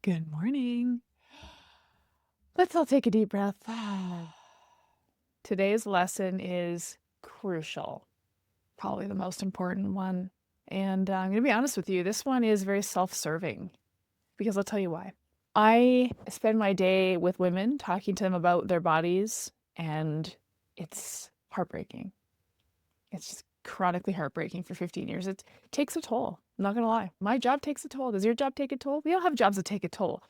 Good morning. Let's all take a deep breath. Today's lesson is crucial, probably the most important one. And I'm going to be honest with you, this one is very self-serving because I'll tell you why. I spend my day with women talking to them about their bodies, and it's heartbreaking. It's just chronically heartbreaking for 15 years. It takes a toll. I'm not going to lie. My job takes a toll. Does your job take a toll? We all have jobs that take a toll.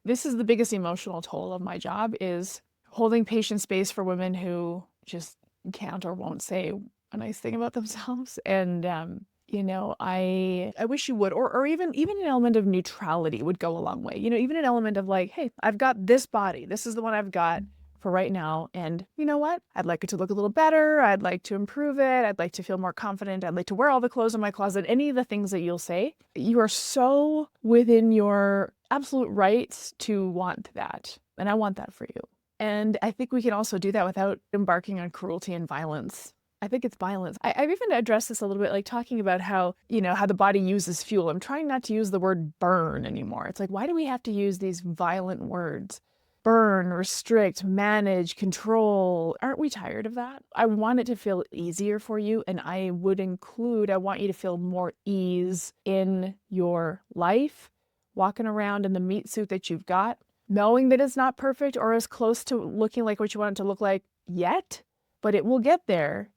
This is the biggest emotional toll of my job, is holding patient space for women who just can't or won't say a nice thing about themselves. And I wish you would, or even an element of neutrality would go a long way. Even an element of like, hey, I've got this body. This is the one I've got for right now. And you know what? I'd like it to look a little better. I'd like to improve it. I'd like to feel more confident. I'd like to wear all the clothes in my closet. Any of the things that you'll say, you are so within your absolute rights to want that. And I want that for you. And I think we can also do that without embarking on cruelty and violence. I think it's violence. I've even addressed this a little bit, like talking about how the body uses fuel. I'm trying not to use the word burn anymore. It's like, why do we have to use these violent words? Burn, restrict, manage, control. Aren't we tired of that? I want it to feel easier for you, and I want you to feel more ease in your life, walking around in the meat suit that you've got, knowing that it's not perfect or as close to looking like what you want it to look like yet, but it will get there.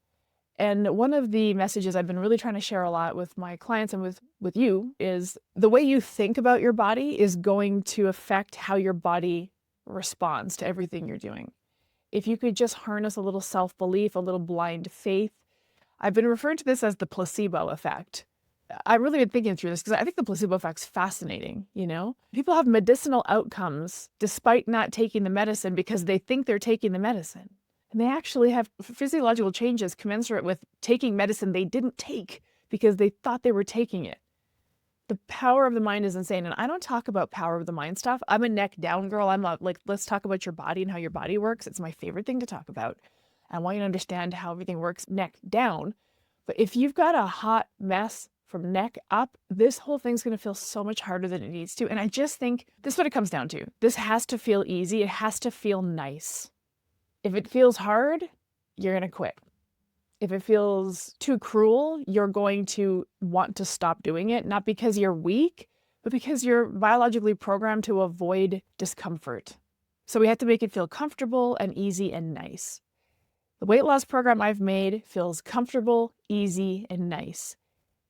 And one of the messages I've been really trying to share a lot with my clients and with you is the way you think about your body is going to affect how your body responds to everything you're doing. If you could just harness a little self-belief, a little blind faith. I've been referring to this as the placebo effect. I've really been thinking through this because I think the placebo effect's fascinating, People have medicinal outcomes despite not taking the medicine because they think they're taking the medicine. And they actually have physiological changes commensurate with taking medicine they didn't take because they thought they were taking it. The power of the mind is insane. And I don't talk about power of the mind stuff. I'm a neck down girl. I'm not like, let's talk about your body and how your body works. It's my favorite thing to talk about. I want you to understand how everything works neck down. But if you've got a hot mess from neck up, this whole thing's going to feel so much harder than it needs to. And I just think this is what it comes down to. This has to feel easy. It has to feel nice. If it feels hard, you're going to quit. If it feels too cruel, you're going to want to stop doing it, not because you're weak, but because you're biologically programmed to avoid discomfort. So we have to make it feel comfortable and easy and nice. The weight loss program I've made feels comfortable, easy, and nice.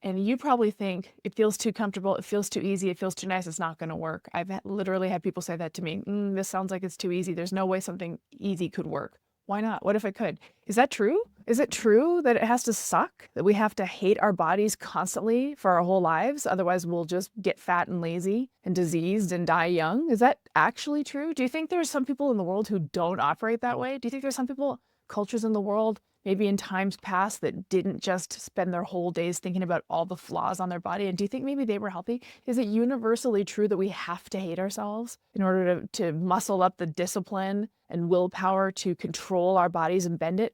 And you probably think it feels too comfortable, it feels too easy, it feels too nice, it's not going to work. I've literally had people say that to me. This sounds like it's too easy. There's no way something easy could work. Why not? What if it could? Is that true? Is it true that it has to suck? That we have to hate our bodies constantly for our whole lives? Otherwise, we'll just get fat and lazy and diseased and die young? Is that actually true? Do you think there's some people in the world who don't operate that way? Do you think there's some cultures in the world, maybe in times past, that didn't just spend their whole days thinking about all the flaws on their body? And do you think maybe they were healthy? Is it universally true that we have to hate ourselves in order to muscle up the discipline and willpower to control our bodies and bend it?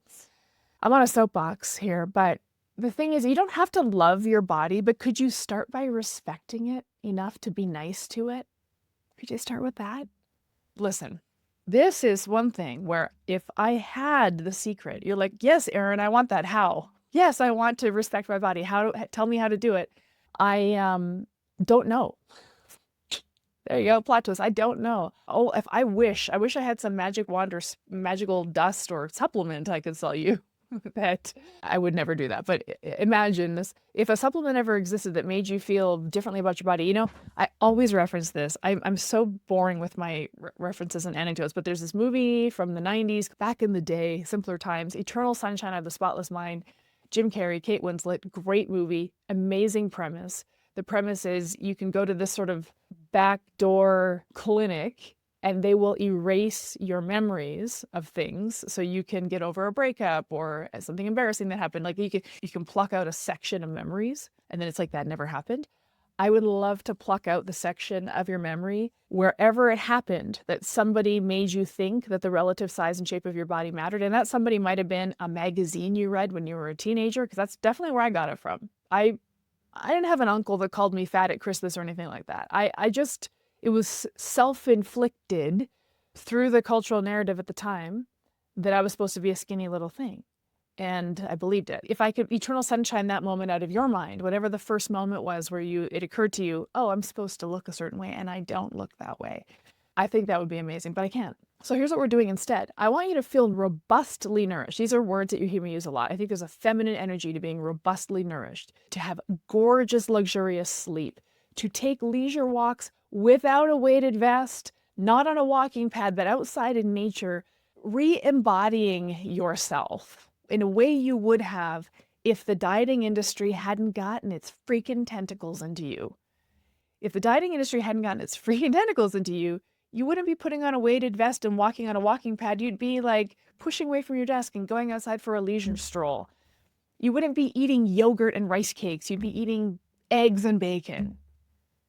I'm on a soapbox here, but the thing is, you don't have to love your body, but could you start by respecting it enough to be nice to it? Could you start with that? Listen. This is one thing where if I had the secret, you're like, yes, Erin, I want that. How? Yes, I want to respect my body. Tell me how to do it. I don't know. There you go, plot twist. I don't know. Oh, if I wish I had some magic wand or magical dust or supplement I could sell you. That I would never do that. But imagine this. If a supplement ever existed that made you feel differently about your body, I always reference this. I'm so boring with my references and anecdotes, but there's this movie from the 90s, back in the day, simpler times, Eternal Sunshine of the Spotless Mind, Jim Carrey, Kate Winslet, great movie, amazing premise. The premise is you can go to this sort of backdoor clinic and they will erase your memories of things so you can get over a breakup or something embarrassing that happened. Like you can pluck out a section of memories and then it's like that never happened. I would love to pluck out the section of your memory wherever it happened that somebody made you think that the relative size and shape of your body mattered. And that somebody might have been a magazine you read when you were a teenager, because that's definitely where I got it from. I didn't have an uncle that called me fat at Christmas or anything like that. It was self-inflicted through the cultural narrative at the time that I was supposed to be a skinny little thing. And I believed it. If I could eternal sunshine that moment out of your mind, whatever the first moment was where it occurred to you, oh, I'm supposed to look a certain way and I don't look that way. I think that would be amazing, but I can't. So here's what we're doing instead. I want you to feel robustly nourished. These are words that you hear me use a lot. I think there's a feminine energy to being robustly nourished, to have gorgeous, luxurious sleep, to take leisure walks without a weighted vest, not on a walking pad, but outside in nature, re-embodying yourself in a way you would have if the dieting industry hadn't gotten its freaking tentacles into you. If the dieting industry hadn't gotten its freaking tentacles into you, you wouldn't be putting on a weighted vest and walking on a walking pad. You'd be like pushing away from your desk and going outside for a leisure stroll. You wouldn't be eating yogurt and rice cakes. You'd be eating eggs and bacon.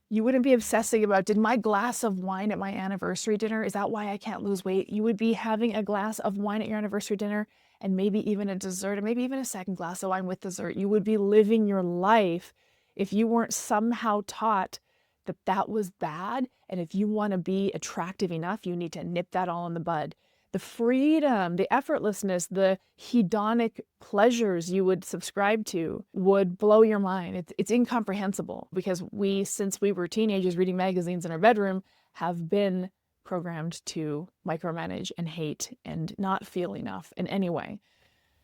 You wouldn't be obsessing about, did my glass of wine at my anniversary dinner, is that why I can't lose weight? You would be having a glass of wine at your anniversary dinner and maybe even a dessert and maybe even a second glass of wine with dessert. You would be living your life if you weren't somehow taught that that was bad. And if you want to be attractive enough, you need to nip that all in the bud. The freedom, the effortlessness, the hedonic pleasures you would subscribe to would blow your mind. It's incomprehensible because we, since we were teenagers reading magazines in our bedroom, have been programmed to micromanage and hate and not feel enough in any way.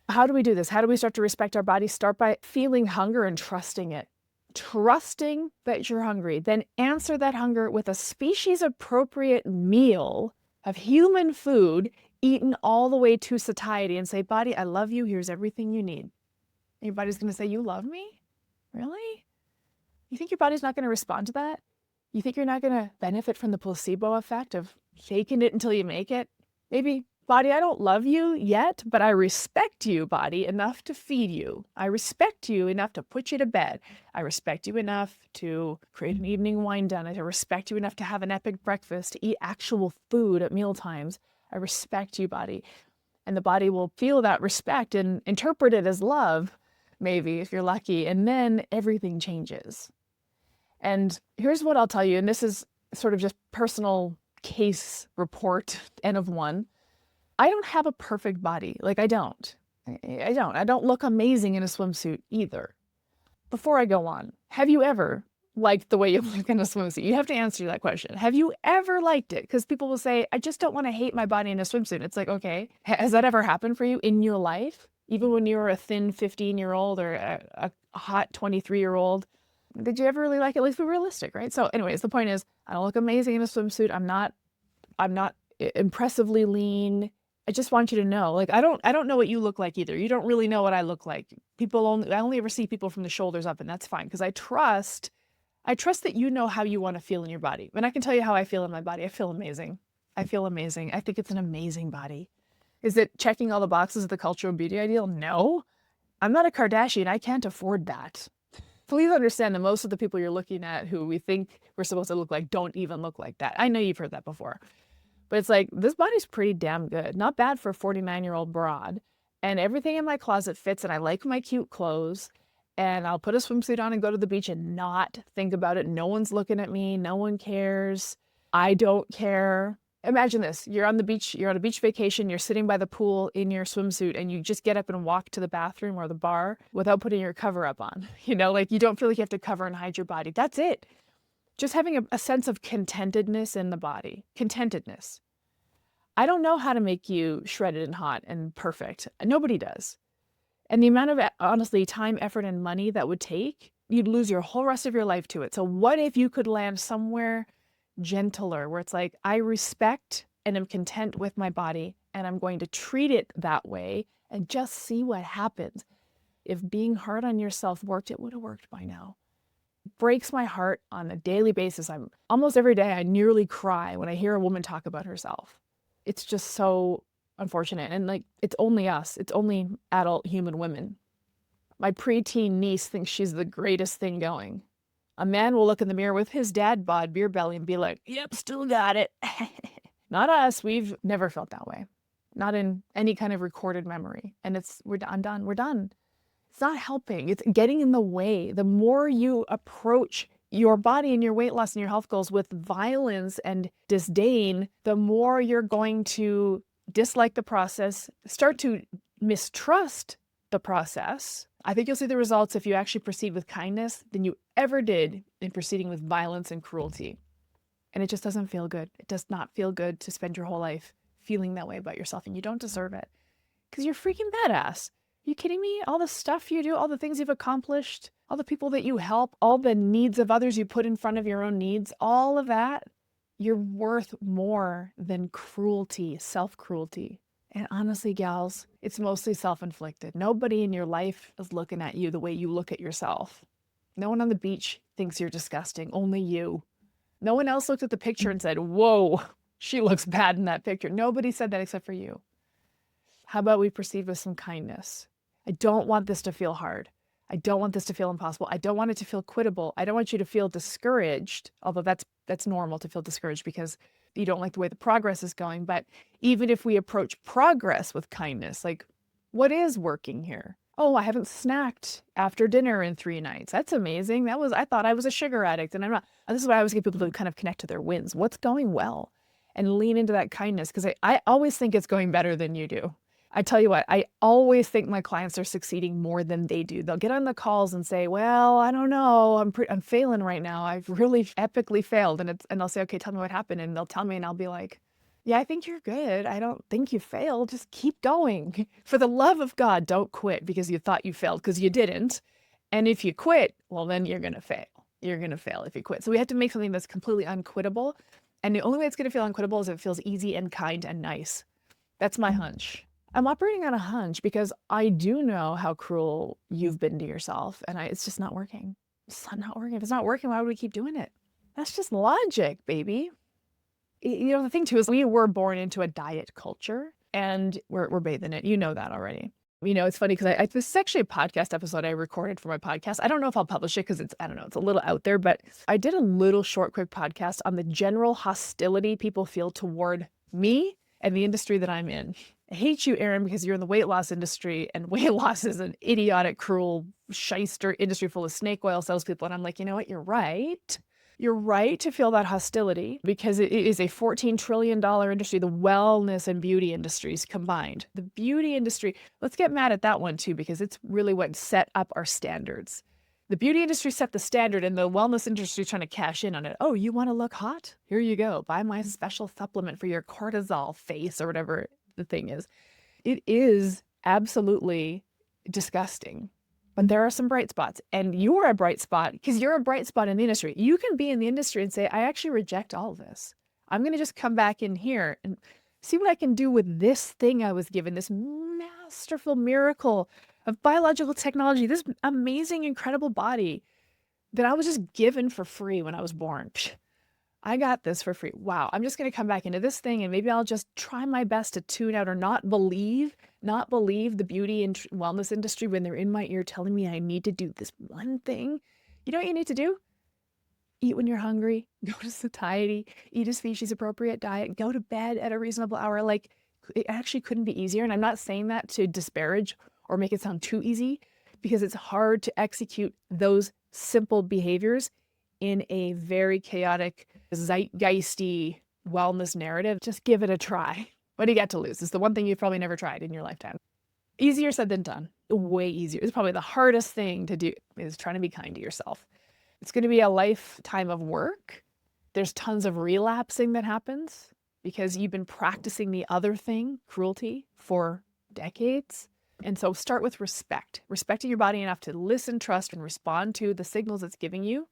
How do we do this? How do we start to respect our bodies? Start by feeling hunger and trusting it. Trusting that you're hungry. Then answer that hunger with a species-appropriate meal of human food eaten all the way to satiety and say, body, I love you. Here's everything you need. And your body's going to say, you love me? Really? You think your body's not going to respond to that? You think you're not going to benefit from the placebo effect of faking it until you make it? Maybe, body, I don't love you yet, but I respect you, body, enough to feed you. I respect you enough to put you to bed. I respect you enough to create an evening wind down. I respect you enough to have an epic breakfast, to eat actual food at meal times. I respect you, body. And the body will feel that respect and interpret it as love, maybe, if you're lucky. And then everything changes. And here's what I'll tell you, and this is sort of just personal case report, N of one. I don't have a perfect body. Like, I don't. I don't look amazing in a swimsuit either. Before I go on, have you ever liked the way you look in a swimsuit? You have to answer that question. Have you ever liked it? Because people will say, I just don't want to hate my body in a swimsuit. It's like, okay, has that ever happened for you in your life? Even when you were a thin 15-year-old or a hot 23-year-old? Did you ever really like it? Let's be realistic, right? So anyways, the point is, I don't look amazing in a swimsuit. I'm not impressively lean. I just want you to know, like, I don't know what you look like either. You don't really know what I look like. I only ever see people from the shoulders up, and that's fine because I trust that you know how you want to feel in your body. And I can tell you how I feel in my body. I feel amazing. I feel amazing. I think it's an amazing body. Is it checking all the boxes of the cultural beauty ideal? No. I'm not a Kardashian. I can't afford that. Please understand that most of the people you're looking at who we think we're supposed to look like don't even look like that. I know you've heard that before. But it's like, this body's pretty damn good. Not bad for a 49-year-old broad. And everything in my closet fits, and I like my cute clothes. And I'll put a swimsuit on and go to the beach and not think about it. No one's looking at me. No one cares. I don't care. Imagine this. You're on the beach. You're on a beach vacation. You're sitting by the pool in your swimsuit, and you just get up and walk to the bathroom or the bar without putting your cover up on. You know, like, you don't feel like you have to cover and hide your body. That's it. Just having a sense of contentedness in the body. Contentedness. I don't know how to make you shredded and hot and perfect. Nobody does. And the amount of, honestly, time, effort, and money that would take, you'd lose your whole rest of your life to it. So what if you could land somewhere gentler, where it's like, I respect and am content with my body, and I'm going to treat it that way and just see what happens. If being hard on yourself worked, it would have worked by now. It breaks my heart on a daily basis. Almost every day, I nearly cry when I hear a woman talk about herself. It's just so unfortunate. And like, it's only us. It's only adult human women. My preteen niece thinks she's the greatest thing going. A man will look in the mirror with his dad bod beer belly and be like, yep, still got it. Not us. We've never felt that way. Not in any kind of recorded memory. And we're done. We're done. It's not helping. It's getting in the way. The more you approach your body and your weight loss and your health goals with violence and disdain, the more you're going to dislike the process, start to mistrust the process. I think you'll see the results if you actually proceed with kindness than you ever did in proceeding with violence and cruelty. And it just doesn't feel good. It does not feel good to spend your whole life feeling that way about yourself, and you don't deserve it because you're freaking badass. Are you kidding me? All the stuff you do, all the things you've accomplished, all the people that you help, all the needs of others you put in front of your own needs, all of that, you're worth more than cruelty, self-cruelty. And honestly, gals, it's mostly self-inflicted. Nobody in your life is looking at you the way you look at yourself. No one on the beach thinks you're disgusting, only you. No one else looked at the picture and said, whoa, she looks bad in that picture. Nobody said that except for you. How about we proceed with some kindness? I don't want this to feel hard. I don't want this to feel impossible. I don't want it to feel quittable. I don't want you to feel discouraged, although that's normal to feel discouraged because you don't like the way the progress is going. But even if we approach progress with kindness, like what is working here? Oh, I haven't snacked after dinner in 3 nights. That's amazing. I thought I was a sugar addict and I'm not. This is why I always get people to kind of connect to their wins. What's going well? And lean into that kindness because I always think it's going better than you do. I tell you what, I always think my clients are succeeding more than they do. They'll get on the calls and say, well, I don't know, I'm failing right now. I've really epically failed. And I'll say, okay, tell me what happened. And they'll tell me and I'll be like, yeah, I think you're good. I don't think you failed. Just keep going. For the love of God, don't quit because you thought you failed because you didn't. And if you quit, well, then you're going to fail. You're going to fail if you quit. So we have to make something that's completely unquittable. And the only way it's going to feel unquittable is if it feels easy and kind and nice. That's my hunch. I'm operating on a hunch because I do know how cruel you've been to yourself and it's just not working. It's not working. If it's not working, why would we keep doing it? That's just logic, baby. You know, the thing too is we were born into a diet culture and we're bathed in it. You know that already. You know, it's funny because this is actually a podcast episode I recorded for my podcast. I don't know if I'll publish it because it's a little out there, but I did a little short, quick podcast on the general hostility people feel toward me and the industry that I'm in. I hate you, Erin, because you're in the weight loss industry and weight loss is an idiotic, cruel, shyster industry full of snake oil salespeople. And I'm like, you know what? You're right. You're right to feel that hostility because it is a $14 trillion industry, the wellness and beauty industries combined. The beauty industry, let's get mad at that one too, because it's really what set up our standards. The beauty industry set the standard and the wellness industry is trying to cash in on it. Oh, you want to look hot? Here you go. Buy my special supplement for your cortisol face or whatever the thing is. It is absolutely disgusting. But there are some bright spots, and you're a bright spot because you're a bright spot in the industry. You can be in the industry and say, I actually reject all of this. I'm going to just come back in here and see what I can do with this thing I was given, this masterful miracle of biological technology, this amazing, incredible body that I was just given for free when I was born. I got this for free. Wow. I'm just going to come back into this thing and maybe I'll just try my best to tune out or not believe the beauty and wellness industry when they're in my ear telling me I need to do this one thing. You know what you need to do? Eat when you're hungry, go to satiety, eat a species appropriate diet, go to bed at a reasonable hour. Like it actually couldn't be easier. And I'm not saying that to disparage or make it sound too easy because it's hard to execute those simple behaviors in a very chaotic, zeitgeisty wellness narrative. Just give it a try. What do you got to lose? It's the one thing you've probably never tried in your lifetime. Easier said than done. Way easier. It's probably the hardest thing to do is trying to be kind to yourself. It's going to be a lifetime of work. There's tons of relapsing that happens because you've been practicing the other thing, cruelty, for decades. And so start with respect. Respecting your body enough to listen, trust, and respond to the signals it's giving you.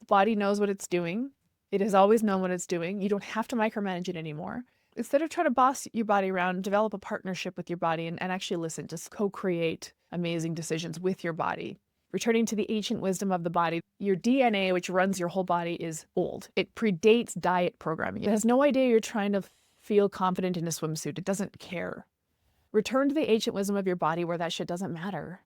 Body knows what it's doing. It has always known what it's doing. You don't have to micromanage it anymore. Instead of trying to boss your body around, develop a partnership with your body and actually listen, just co-create amazing decisions with your body. Returning to the ancient wisdom of the body, your DNA, which runs your whole body, is old. It predates diet programming. It has no idea you're trying to feel confident in a swimsuit. It doesn't care. Return to the ancient wisdom of your body where that shit doesn't matter.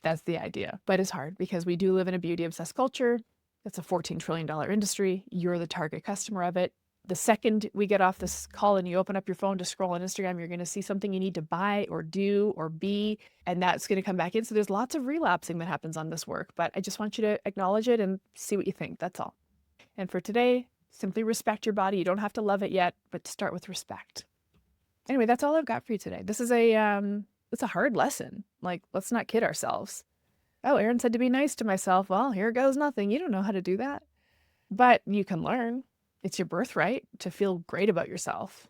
That's the idea. But it's hard because we do live in a beauty-obsessed culture. It's a $14 trillion industry. You're the target customer of it. The second we get off this call and you open up your phone to scroll on Instagram, you're going to see something you need to buy or do or be, and that's going to come back in. So there's lots of relapsing that happens on this work, but I just want you to acknowledge it and see what you think. That's all. And for today, simply respect your body. You don't have to love it yet, but start with respect. Anyway, that's all I've got for you today. This is it's a hard lesson. Like, let's not kid ourselves. Oh, Erin said to be nice to myself. Well, here goes nothing. You don't know how to do that. But you can learn. It's your birthright to feel great about yourself.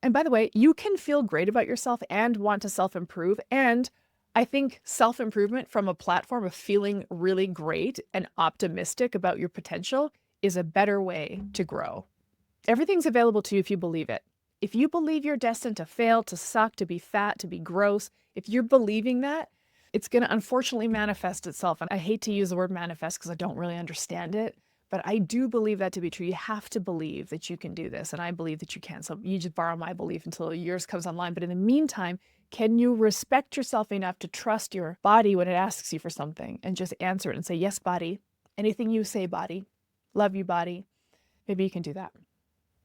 And by the way, you can feel great about yourself and want to self-improve. And I think self-improvement from a platform of feeling really great and optimistic about your potential is a better way to grow. Everything's available to you if you believe it. If you believe you're destined to fail, to suck, to be fat, to be gross, if you're believing that, it's going to unfortunately manifest itself. And I hate to use the word manifest because I don't really understand it, but I do believe that to be true. You have to believe that you can do this, and I believe that you can. So you just borrow my belief until yours comes online. But in the meantime, can you respect yourself enough to trust your body when it asks you for something and just answer it and say, yes, body. Anything you say, body. Love you, body. Maybe you can do that.